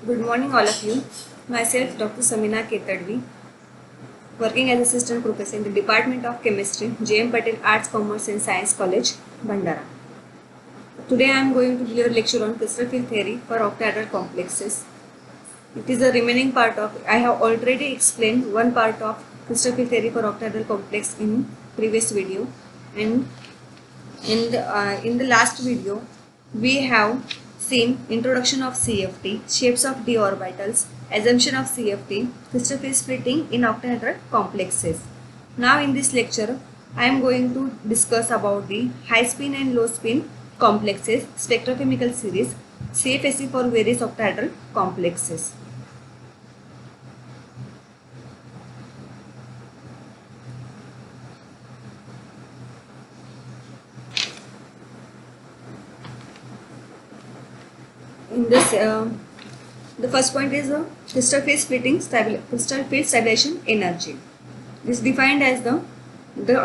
Good morning, all of you. Myself, Dr. Samina Ketadvi, working as Assistant Professor in the Department of Chemistry, J.M. Patel Arts, Commerce and Science College, Bandara. Today I am going to give a lecture on crystal field theory for octahedral complexes. It is the remaining part of, I have already explained one part of crystal field theory for octahedral complex in previous video, and in the last video we have seen introduction of CFT, shapes of d orbitals, assumption of CFT, crystal field splitting in octahedral complexes. Now in this lecture I am going to discuss about the high spin and low spin complexes, spectrochemical series, CFSE for various octahedral complexes. In this, the first point is crystal field crystal field stabilization energy. This is defined as the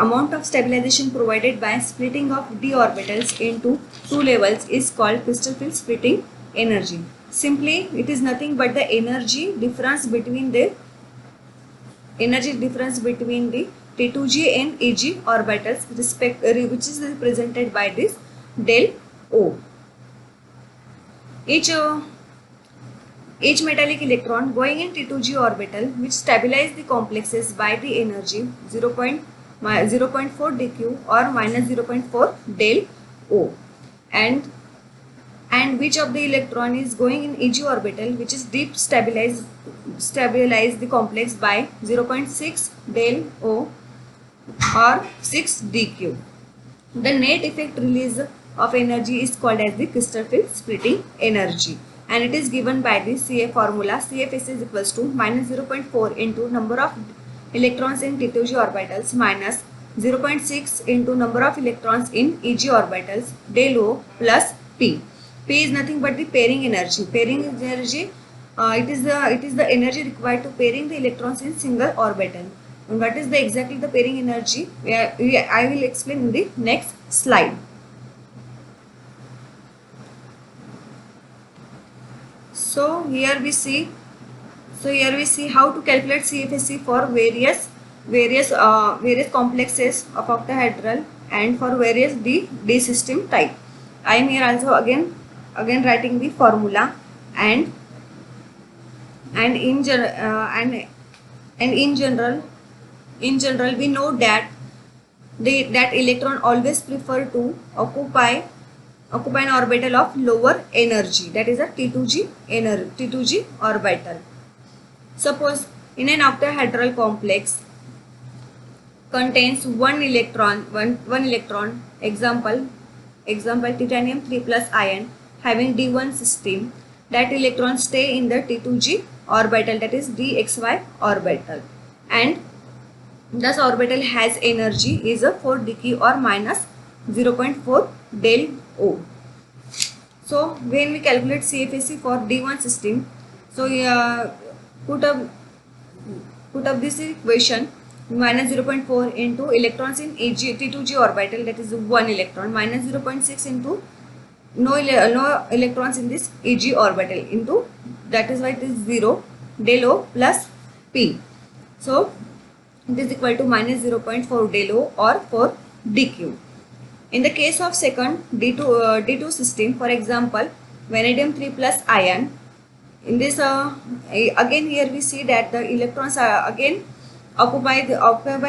amount of stabilization provided by splitting of d orbitals into two levels is called crystal field splitting energy. Simply, it is nothing but the energy difference between the T2G and EG orbitals, which is represented by this del O. Each metallic electron going in T2G orbital which stabilize the complexes by the energy 0.4 dq or minus 0.4 del O, and which of the electron is going in EG orbital which is deep stabilize the complex by 0.6 del O or 6 dq. The net effect release of energy is called as the crystal field splitting energy, and it is given by the CF formula. CFS is equals to minus 0.4 into number of electrons in T2G orbitals minus 0.6 into number of electrons in EG orbitals del O plus P. P is nothing but the pairing energy. Pairing energy, it is the energy required to pairing the electrons in single orbital. And what is exactly the pairing energy? I will explain in the next slide. So here we see how to calculate CFSE for various complexes of octahedral and for various D system type. I am here also again writing the formula, and in general we know that that electron always prefer to occupy an orbital of lower energy, that is a T2G orbital. Suppose in an octahedral complex contains one electron, example titanium 3 plus ion having D1 system, that electron stay in the T2G orbital, that is dxy orbital, and thus orbital has energy is a 4 dq or minus 0.4 del O. So when we calculate CFSE for D1 system, so put up this equation, minus 0.4 into electrons in T2G orbital, that is 1 electron, minus 0.6 into no electrons in this EG orbital, into, that is why it is 0 del O plus P. So it is equal to minus 0.4 del O or 4 dq. In the case of second D2 system, for example vanadium 3 plus ion, in this again here we see that the electrons are again occupy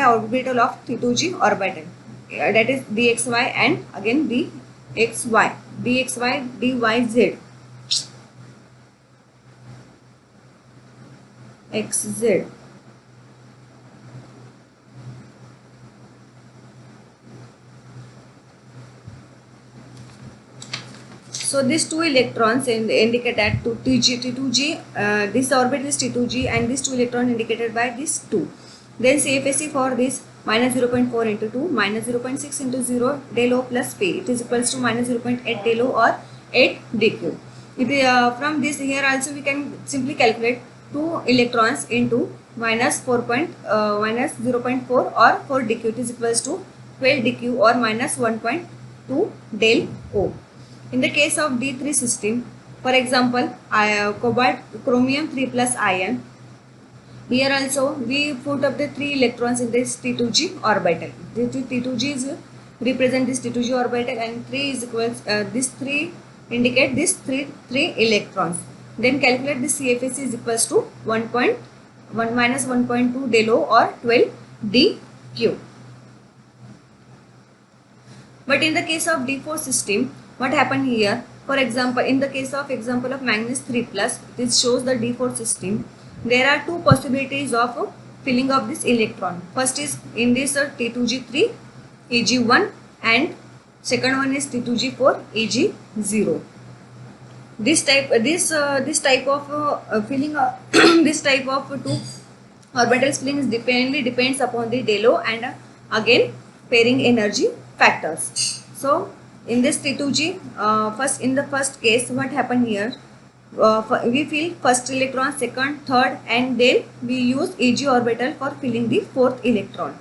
orbital of T2G orbital, that is dxy and again dxy dyz xz. So these two electrons indicate that to T2G, this orbital is T2G, and these two electrons indicated by these 2. Then CFSE for this minus 0.4 into 2, minus 0.6 into 0 del O plus P. It is equals to minus 0.8 del O or 8 dq. From this here also we can simply calculate 2 electrons into minus 0.4 or 4 dq. It is equals to 12 dq or minus 1.2 del O. In the case of D3 system, For example, cobalt chromium 3 plus ion. Here also we put up the 3 electrons in this T2G orbital. This T2G is represent this T2G orbital, and 3 is equals this 3 indicate this 3 electrons. Then calculate the CFAC is equals to 1.1 minus 1.2 del O or 12 dQ. But in the case of D4 system, what happened here? For example, in the case of example of manganese 3 plus, this shows the D4 system. There are two possibilities of filling of this electron. First is in this T2G3 Eg1, and second one is T2G4 Eg0. This type of filling this type of two orbitals filling is depends upon the del O and again pairing energy factors. So in this T2G, in the first case, what happened here? We fill first electron, second, third, and then we use Eg orbital for filling the fourth electron.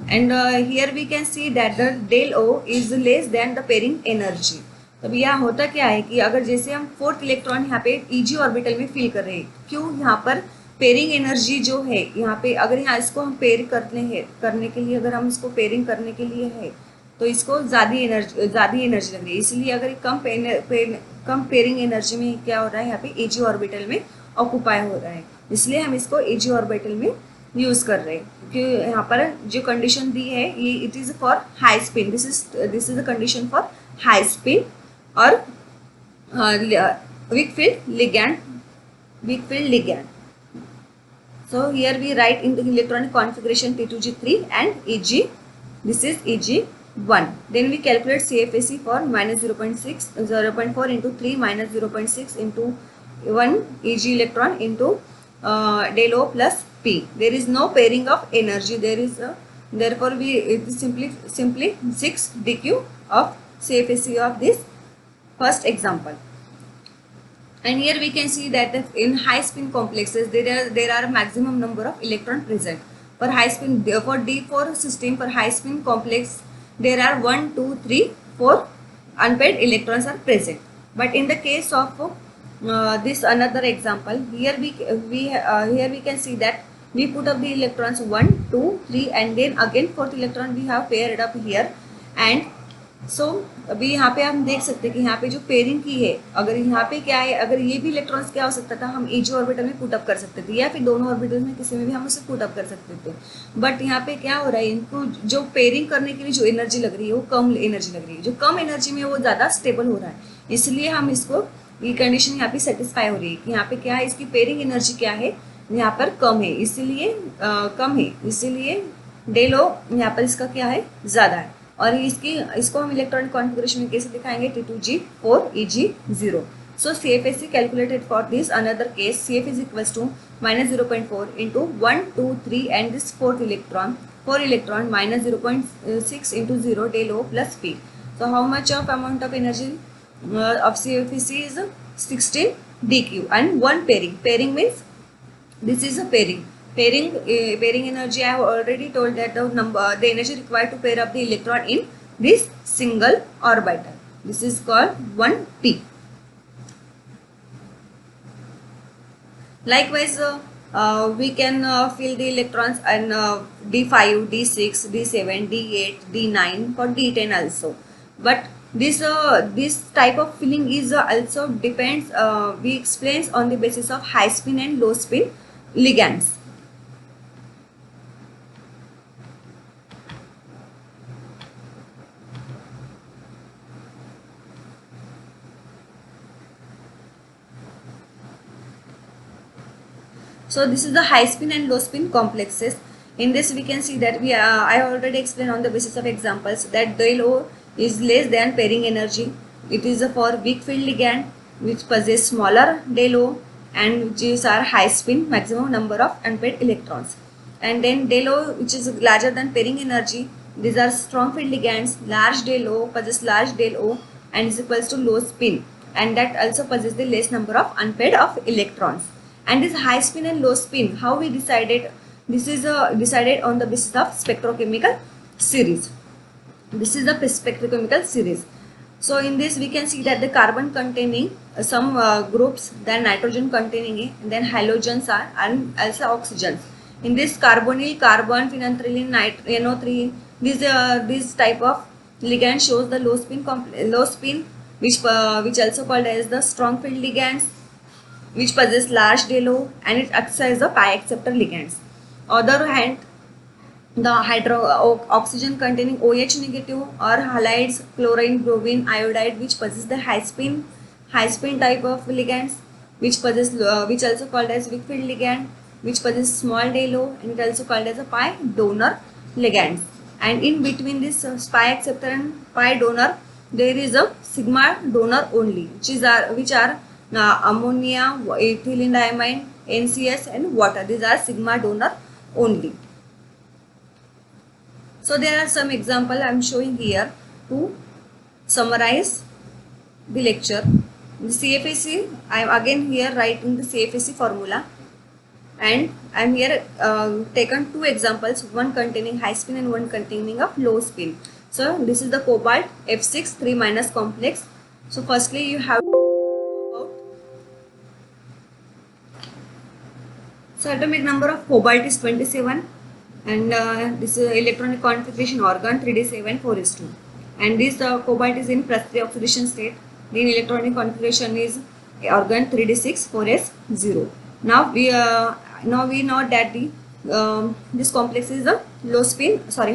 And here we can see that the del O is less than the pairing energy. तब यहाँ होता क्या है कि अगर जैसे हम fourth electron यहाँ पे Eg ऑर्बिटल में फिल कर रहे हैं, क्यों? यहाँ पर पेयरिंग एनर्जी जो है यहाँ पे, अगर यहाँ इसको हम पेयर करने के लिए अगर हम इसको पेयरिंग करने के लिए है तो इसको ज़्यादा एनर्जी लग रही है, इसलिए अगर कम पेयरिंग एनर्जी में क्या हो रहा है, यहाँ पे Eg ऑर्बिटल में ऑक्यूपाई हो रहा है, इसलिए हम इसको Eg ऑर्बिटल में यूज़ कर रहे हैं. क्योंकि यहाँ पर जो कंडीशन दी है ये it is for high spin, this is a condition for high spin और weak field ligand. So here we write in the electronic configuration T2G3 and Eg. This is Eg1. Then we calculate CFAC for minus 0.4 into 3 minus 0.6 into 1 Eg electron into del O plus P. There is no pairing of energy. Therefore it is simply 6 dQ of CFAC of this first example. And here we can see that in high spin complexes there are maximum number of electron present. For high spin, for D4 system, for high spin complex there are 1, 2, 3, 4 unpaired electrons are present. But in the case of this another example, here we can see that we put up the electrons 1, 2, 3 and then again fourth electron we have paired up here. And सो अभी यहाँ पे हम देख सकते हैं कि यहाँ पे जो पेयरिंग की है, अगर यहाँ पे क्या है, अगर ये भी इलेक्ट्रॉन्स क्या हो सकता था, हम Eg ऑर्बिटल में पुट अप कर सकते थे या फिर दोनों ऑर्बिटल में किसी में भी हम उसे पुट अप कर सकते थे. बट यहाँ पे क्या हो रहा है, इनको जो पेयरिंग करने के लिए जो एनर्जी लग रही है वो कम एनर्जी लग रही है, जो कम एनर्जी में वो ज़्यादा स्टेबल हो रहा है, इसलिए हम इसको ये कंडीशन यहाँ पे सेटिस्फाई हो रही है कि यहाँ पे क्या है, इसकी पेयरिंग एनर्जी क्या है यहाँ पर कम है, इसीलिए del O यहाँ पर इसका क्या है ज़्यादा है. और इसको हम इलेक्ट्रॉनिक कॉन्फ़िगरेशन में कैसे दिखाएंगे, T2G4 Eg0. So CFAC calculated for this another case, CF is equals to minus 0.4 into 1, 2, 3 and this fourth electron, 4 electron minus 0.6 into 0 del O plus P. So how much of amount of energy of CFAC is 16 dQ and one pairing means this is a pairing energy. I have already told that the energy required to pair up the electron in this single orbital, this is called 1p. Likewise we can fill the electrons in D5, D6, D7, D8, D9 for D10 also. But this type of filling is also depends, we explains on the basis of high spin and low spin ligands. So this is the high spin and low spin complexes. In this we can see that I already explained on the basis of examples that del O is less than pairing energy. It is for weak field ligand which possess smaller del O and which is our high spin, maximum number of unpaired electrons. And then del O which is larger than pairing energy, these are strong field ligands, large del O possess large del O and is equals to low spin, and that also possess the less number of unpaired of electrons. And this high spin and low spin, how we decided? This is decided on the basis of spectrochemical series. This is the spectrochemical series. So in this we can see that the carbon containing some groups, then nitrogen containing, and then halogens are, and also oxygens. In this carbonyl, carbon, phenanthroline, NO3, this type of ligand shows the low spin, which also called as the strong field ligands, which possess large halo, and it acts as a pi acceptor ligands. Other hand, the oxygen containing OH negative or halides, chlorine, bromine, iodide, which possess the high spin type of ligands, which also called as weak field ligand, which possess small halo, and it also called as a pi donor ligands. And in between this pi acceptor and pi donor, there is a sigma donor only, which are ammonia, ethylenediamine, NCS, and water. These are sigma donor only. So there are some example I am showing here to summarize the lecture. The CFAC, I am again here writing the CFAC formula, and I am here taken two examples, one containing high spin and one containing of low spin. So this is the cobalt F6 3- complex. So firstly you have about, so atomic number of cobalt is 27, and this is electronic configuration organ 3d7 4s2, and this cobalt is in +3 oxidation state. Then electronic configuration is organ 3d6 4s0. Now we know that this complex is a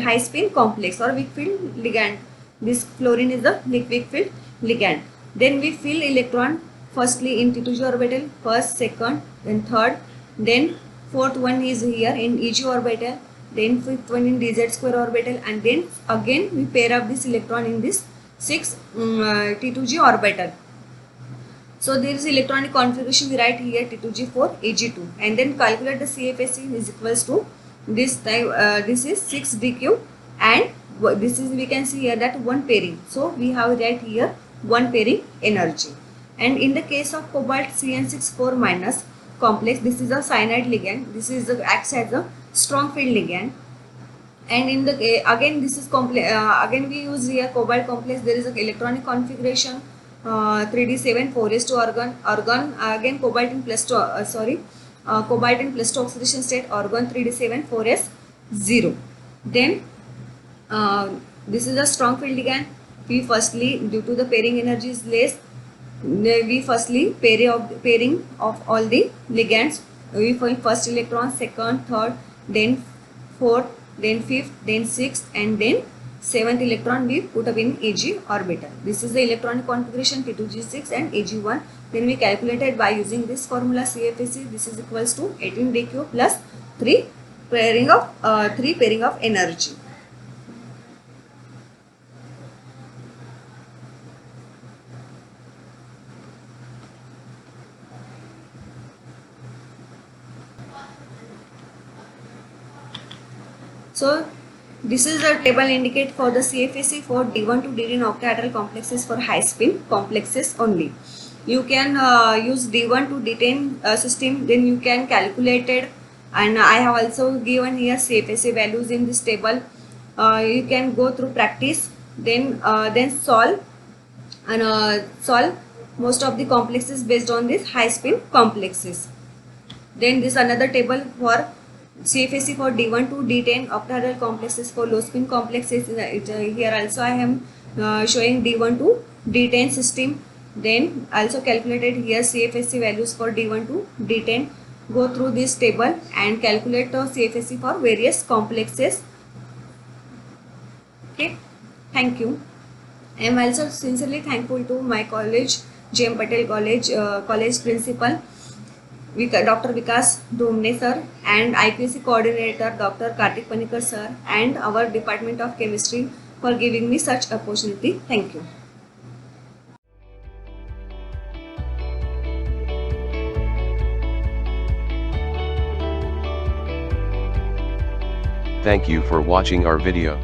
high spin complex or weak field ligand. This fluorine is a weak field ligand. Then we fill electron firstly in T2g orbital, first, second, then third, then fourth one is here in EG orbital, then fifth one in DZ square orbital, and then again we pair up this electron in this 6 T2g orbital. So there is electronic configuration, we write here T2g4 Ag2, and then calculate the CFAC is equals to this type, this is 6 dq, and this is, we can see here that one pairing. So we have right here one pairing energy. And in the case of cobalt CN6 4- complex, this is a cyanide ligand. This is acts as a strong field ligand. And in the again this is again we use here cobalt complex. There is a electronic configuration 3d7 4s2 organ again cobalt in cobalt in +2 oxidation state, organ 3d7 4s0. Then this is a strong field ligand. We firstly, due to the pairing energy is less, we firstly pairing of all the ligands. We find first electron, second, third, then fourth, then fifth, then sixth, and then seventh electron we put up in Ag orbital. This is the electronic configuration T2G6 and Ag1. Then we calculated by using this formula CFAC. This is equals to 18 dq plus 3 pairing of energy. So this is a table indicate for the CFAC for D1 to D10 octahedral complexes for high spin complexes only. You can use D1 to D10 system, then you can calculate it, and I have also given here CFAC values in this table. You can go through practice, then solve most of the complexes based on this high spin complexes. Then this another table for CFAC for D1 to D10 octahedral complexes for low spin complexes. Here also I am showing D1 to D10 system. Then also calculated here CFAC values for D1 to D10. Go through this table and calculate the CFAC for various complexes. Okay, thank you. I am also sincerely thankful to my college, J.M. Patel College, college principal Dr. Vikas Dhomne sir, and IPSC coordinator Dr. Kartik Panikar sir, and our department of chemistry for giving me such opportunity. Thank you. Thank you for watching our video.